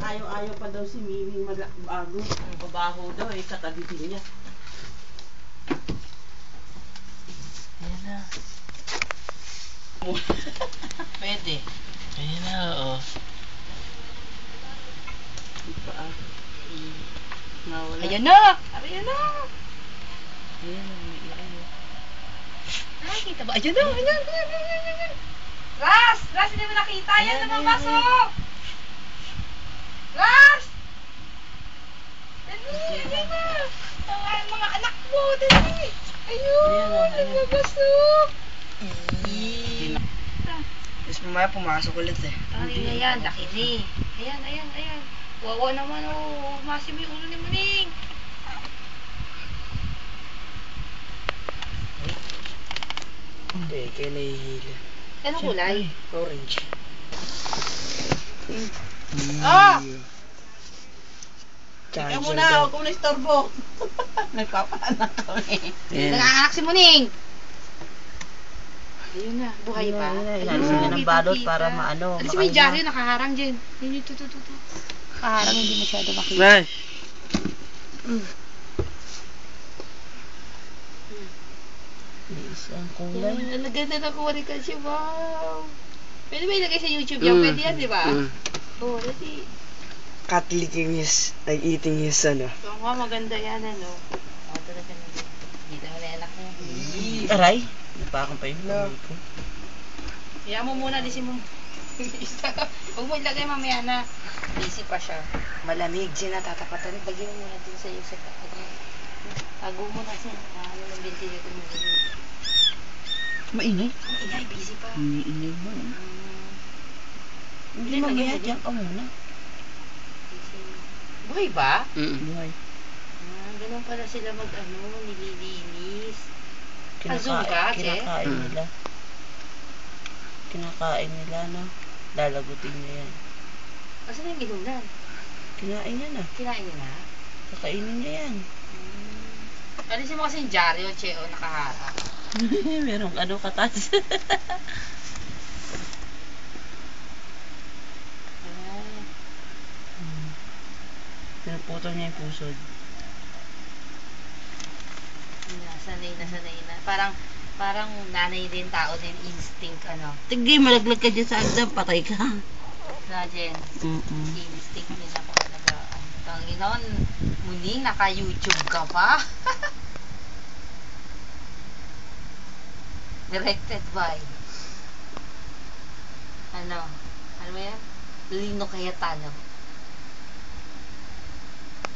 ayaw pa daw si Miming bago. Babaho daw eh, katabi din niya. Ayan na. Pwede. Ayan na, oo. Ayan na! Ayan na! Ayan na, may iray. Ay, kita ba? Ayan na! Ayan! Ras! Ras, hindi mo nakita! Ayan na, mapasok! Ras! Dali! Ayan na! Ang mga anak mo! Dali! Ayun! Nagpapasok! Tapos mamaya pumasok ulit eh. Ay, ayan, laki ni. Ayan. Wawa naman, oh. Masim yung ulo ni Muning. Hindi, kaya nahihila. Anong kulay? Orange. Ah! Ikaw muna, huwag ko na istorbo. Nagpapaanak kami. Nanganganak si Muning. Ayun na, buhay pa. Ilalim niya ng balot para maano. Alis mo yung dyaryo, nakaharang dyan. Yun yung tutututu. Nakaharang, hindi masyado makita. Bash! Isang kulay. Ang ganda na kuwari ka siya, wow. Pwede ba ilagay sa YouTube yan? Pwede yan, di ba? Oo, ready. Cat licking his, like eating his ano. So, maganda yan, ano. Talaga na din. Dito mo na anak mo. Aray? Napakan pa yung kamay ko. Kaya mo muna, lisin mo. Huwag mo ilagay mamaya na. Busy pa siya. Malamig, tatapatan. Lagyan mo muna din sa iyo sa kapag. Tago mo na siya. Ano ng ventilator mo. Mainay? Maingay, busy pa. Iniinay mo. Hindi mamaya, diyan ka muna. Buhay ba? Buhay. Ganun pala sila nililinis. Zoom ka, Kinakain nila. Kinakain nila, no? Lalagutin niya yan. Asan na yung inunan? Kinain niya na. Kinain niya na? Kakainin niya yan. Alisin mo kasi yung dyaryo, Cheo, nakaharap. Merong katas. Pinuputol niya yung pusod. Sanay na. Parang nanay din, tao din, instinct, ano. Tigay, malaglag ka dyan sa agdam, patay ka. Na, Jen. Instinct nila kung talaga. Panginoon, Muning, naka-YouTube ka pa. Directed by ano ba yan? Lino Cayetano.